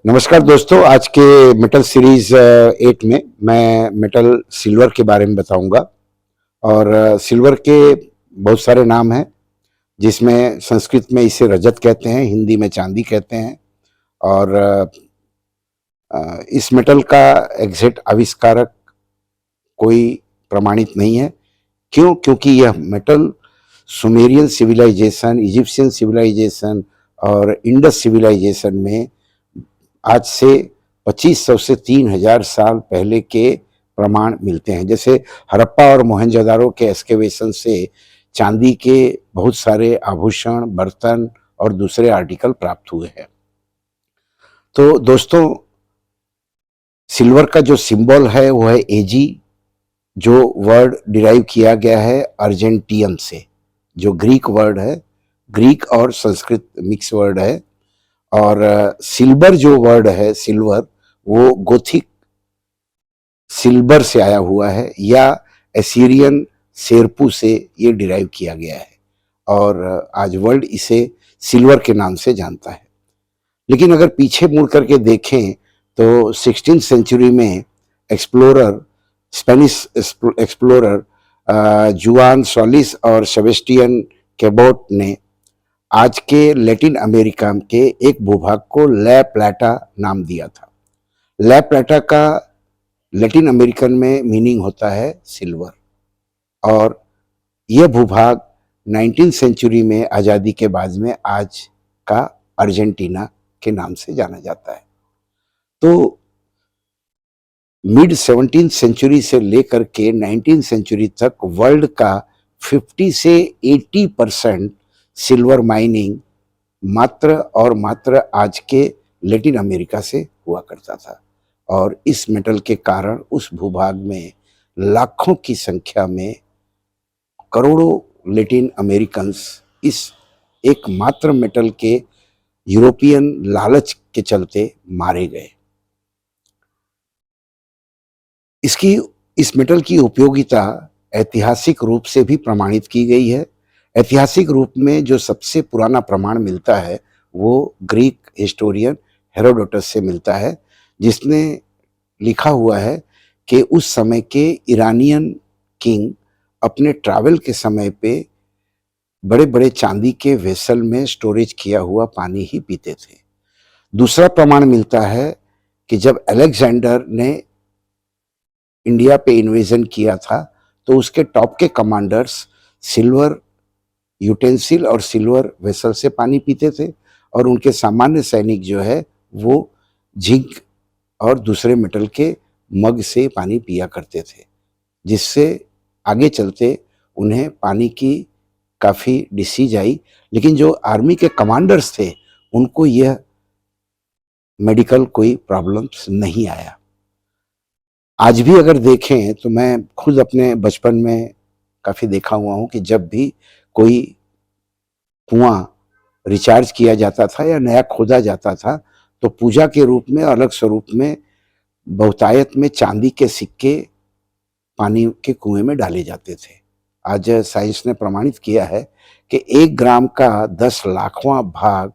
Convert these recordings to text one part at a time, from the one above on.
नमस्कार दोस्तों, आज के मेटल सीरीज 8 में मैं मेटल सिल्वर के बारे में बताऊंगा। और सिल्वर के बहुत सारे नाम हैं, जिसमें संस्कृत में इसे रजत कहते हैं, हिंदी में चांदी कहते हैं। और इस मेटल का एग्जैक्ट आविष्कारक कोई प्रमाणित नहीं है। क्यों? क्योंकि यह metal Sumerian civilisation, Egyptian civilisation और इंडस सिविलाइजेशन में आज से 2500 से 3000 साल पहले के प्रमाण मिलते हैं। जैसे हड़प्पा और मोहनजोदारो के एक्सकेवेशन से चांदी के बहुत सारे आभूषण, बर्तन और दूसरे आर्टिकल प्राप्त हुए हैं। तो दोस्तों, सिल्वर का जो सिंबल है वो है एजी, जो वर्ड डिराइव किया गया है अर्जेंटियन से, जो ग्रीक वर्ड है, ग्रीक और संस्कृत मिक्स वर्ड है। और सिल्वर जो वर्ड है, सिल्वर, वो गोथिक सिल्वर से आया हुआ है या एसीरियन शेरपू से ये डिराइव किया गया है। और आज वर्ल्ड इसे सिल्वर के नाम से जानता है। लेकिन अगर पीछे मुड़ करके देखें तो 16th सेंचुरी में एक्सप्लोरर, स्पेनिश एक्सप्लोरर जुआन सोलिस और सेबेस्टियन कैबोट ने आज के लैटिन अमेरिका के एक भूभाग को ला प्लाटा नाम दिया था। ला प्लाटा का लैटिन अमेरिकन में मीनिंग होता है सिल्वर। और यह भूभाग 19th सेंचुरी में आज़ादी के बाद में आज का अर्जेंटीना के नाम से जाना जाता है। तो मिड 17th सेंचुरी से लेकर के 19th सेंचुरी तक वर्ल्ड का 50 से 80% सिल्वर माइनिंग मात्र और मात्र आज के लैटिन अमेरिका से हुआ करता था। और इस मेटल के कारण उस भूभाग में लाखों की संख्या में करोड़ों लैटिन अमेरिकन्स इस एकमात्र मेटल के यूरोपियन लालच के चलते मारे गए। इस मेटल की उपयोगिता ऐतिहासिक रूप से भी प्रमाणित की गई है। ऐतिहासिक रूप में जो सबसे पुराना प्रमाण मिलता है वो ग्रीक हिस्टोरियन हेरोडोटस से मिलता है, जिसने लिखा हुआ है कि उस समय के ईरानियन किंग अपने ट्रैवल के समय पे बड़े बड़े चांदी के वेसल में स्टोरेज किया हुआ पानी ही पीते थे। दूसरा प्रमाण मिलता है कि जब अलेक्जेंडर ने इंडिया पे इन्वेजन किया था तो उसके टॉप के कमांडर्स सिल्वर यूटेंसिल और सिल्वर वेसल से पानी पीते थे, और उनके सामान्य सैनिक जो है वो जिंक और दूसरे मेटल के मग से पानी पिया करते थे, जिससे आगे चलते उन्हें पानी की काफ़ी डिसीज आई। लेकिन जो आर्मी के कमांडर्स थे उनको यह मेडिकल कोई प्रॉब्लम्स नहीं आया। आज भी अगर देखें तो मैं खुद अपने बचपन में काफ़ी देखा हुआ हूँ कि जब भी कोई कुआं रिचार्ज किया जाता था या नया खोदा जाता था तो पूजा के रूप में, अलग स्वरूप में, बहुतायत में चांदी के सिक्के पानी के कुएं में डाले जाते थे। आज साइंस ने प्रमाणित किया है कि 1 ग्राम का 10 लाखवां भाग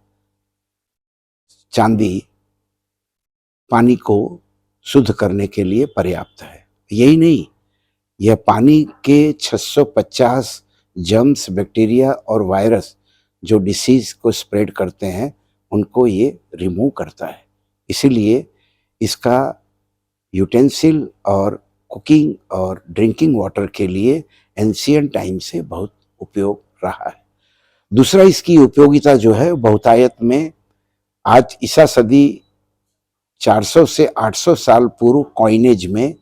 चांदी पानी को शुद्ध करने के लिए पर्याप्त है। यही नहीं, यह पानी के 650 जर्म्स, बैक्टीरिया और वायरस जो डिसीज को स्प्रेड करते हैं उनको ये रिमूव करता है। इसीलिए इसका यूटेंसिल और कुकिंग और ड्रिंकिंग वाटर के लिए एंशियंट टाइम से बहुत उपयोग रहा है। दूसरा, इसकी उपयोगिता जो है बहुतायत में आज ईसा सदी 400 से 800 साल पूर्व कॉइनेज में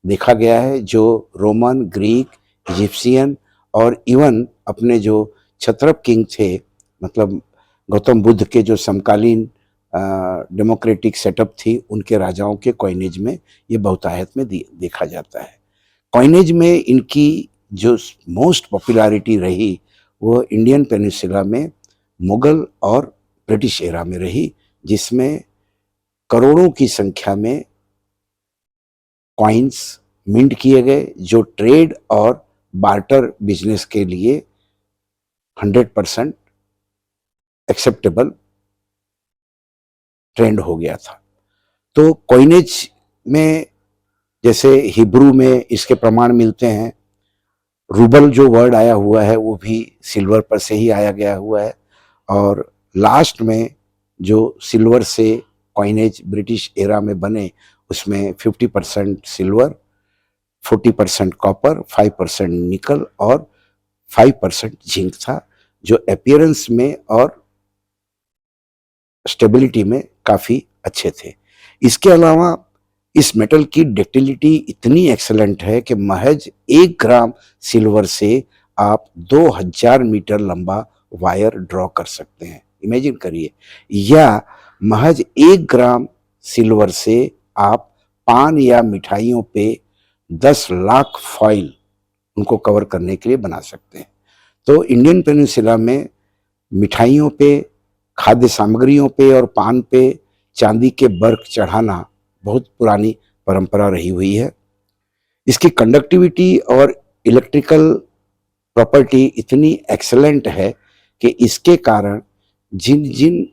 देखा गया है, जो रोमन, ग्रीक, इजिप्शियन और इवन अपने जो क्षत्रप किंग थे, मतलब गौतम बुद्ध के जो समकालीन डेमोक्रेटिक सेटअप थी, उनके राजाओं के कॉइनेज में ये बहुतायत में देखा जाता है। कॉइनेज में इनकी जो मोस्ट पॉपुलैरिटी रही वो इंडियन पेनिनसुला में मुगल और ब्रिटिश एरा में रही, जिसमें करोड़ों की संख्या में कॉइन्स मिंट किए गए, जो ट्रेड और बार्टर बिजनेस के लिए 100% एक्सेप्टेबल ट्रेंड हो गया था। तो कॉइनेज में जैसे हिब्रू में इसके प्रमाण मिलते हैं, रूबल जो वर्ड आया हुआ है वो भी सिल्वर पर से ही आया गया हुआ है, और लास्ट में जो सिल्वर से कॉइनेज ब्रिटिश एरा में बने उसमें 50% सिल्वर, 40% कॉपर, 5% निकल और 5% जिंक था, जो अपीयरेंस में और स्टेबिलिटी में काफ़ी अच्छे थे। इसके अलावा इस मेटल की डक्टिलिटी इतनी एक्सेलेंट है कि महज 1 ग्राम सिल्वर से आप 2000 मीटर लंबा वायर ड्रॉ कर सकते हैं, इमेजिन करिए। या महज 1 ग्राम सिल्वर से आप पान या मिठाइयों पे 10 लाख फॉइल उनको कवर करने के लिए बना सकते हैं। तो इंडियन पेनिनसुला में मिठाइयों पे, खाद्य सामग्रियों पे और पान पे चांदी के बर्क चढ़ाना बहुत पुरानी परंपरा रही हुई है। इसकी कंडक्टिविटी और इलेक्ट्रिकल प्रॉपर्टी इतनी एक्सेलेंट है कि इसके कारण जिन जिन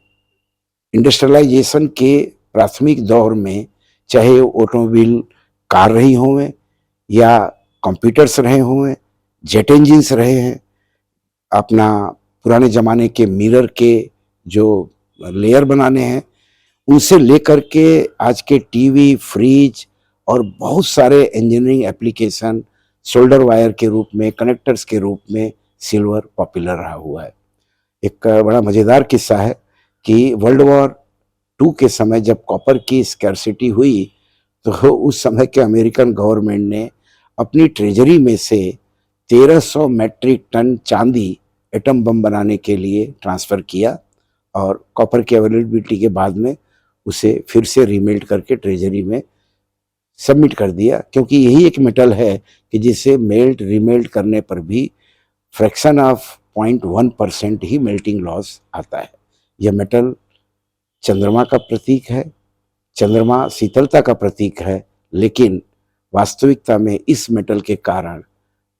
इंडस्ट्रियलाइजेशन के प्राथमिक दौर में, चाहे ऑटोमोबाइल कार रही हों या कंप्यूटर्स रहे हों, जेट इंजिन्स रहे हैं, अपना पुराने ज़माने के मिरर के जो लेयर बनाने हैं, उनसे लेकर के आज के टीवी, फ्रिज और बहुत सारे इंजीनियरिंग एप्लीकेशन सोल्डर वायर के रूप में, कनेक्टर्स के रूप में सिल्वर पॉपुलर रहा हुआ है। एक बड़ा मज़ेदार किस्सा है कि वर्ल्ड वॉर 2 के समय जब कॉपर की स्कैरसिटी हुई तो उस समय के अमेरिकन गवर्नमेंट ने अपनी ट्रेजरी में से 1300 मैट्रिक टन चांदी एटम बम बनाने के लिए ट्रांसफ़र किया, और कॉपर की अवेलेबिलिटी के बाद में उसे फिर से रीमेल्ट करके ट्रेजरी में सबमिट कर दिया, क्योंकि यही एक मेटल है कि जिसे मेल्ट रीमेल्ट करने पर भी fraction of 0.1% he melting loss आता है। यह मेटल चंद्रमा का प्रतीक है, चंद्रमा शीतलता का प्रतीक है, लेकिन वास्तविकता में इस मेटल के कारण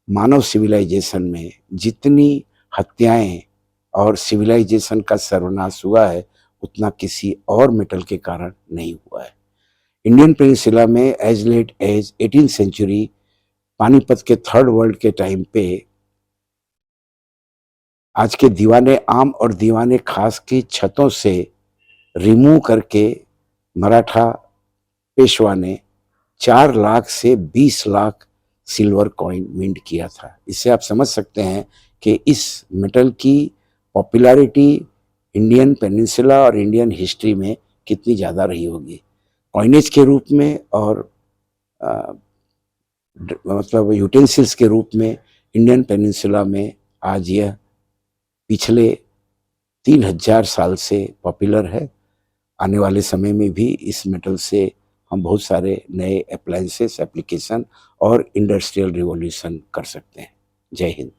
मानव सिविलाइजेशन में जितनी हत्याएं और सिविलाइजेशन का सर्वनाश हुआ है उतना किसी और मेटल के कारण नहीं हुआ है। इंडियन पेनिनसुला में as late as 18th century Panipat के थर्ड वर्ल्ड के टाइम पे आज के दीवाने आम और दीवाने खास की छतों से रिमूव करके मराठा पेशवा ने 4 लाख से 20 लाख सिल्वर कॉइन मिंट किया था। इससे आप समझ सकते हैं कि इस मेटल की पॉपुलैरिटी इंडियन पेनिनसुला और इंडियन हिस्ट्री में कितनी ज़्यादा रही होगी। कॉइनेज के रूप में और मतलब यूटेंसिल्स के रूप में इंडियन पेनिनसुला में आज यह पिछले 3000 साल से पॉपुलर है। आने वाले समय में भी इस मेटल से हम बहुत सारे नए अप्लायंसेस, एप्लीकेशन और इंडस्ट्रियल रिवॉल्यूशन कर सकते हैं। जय हिंद।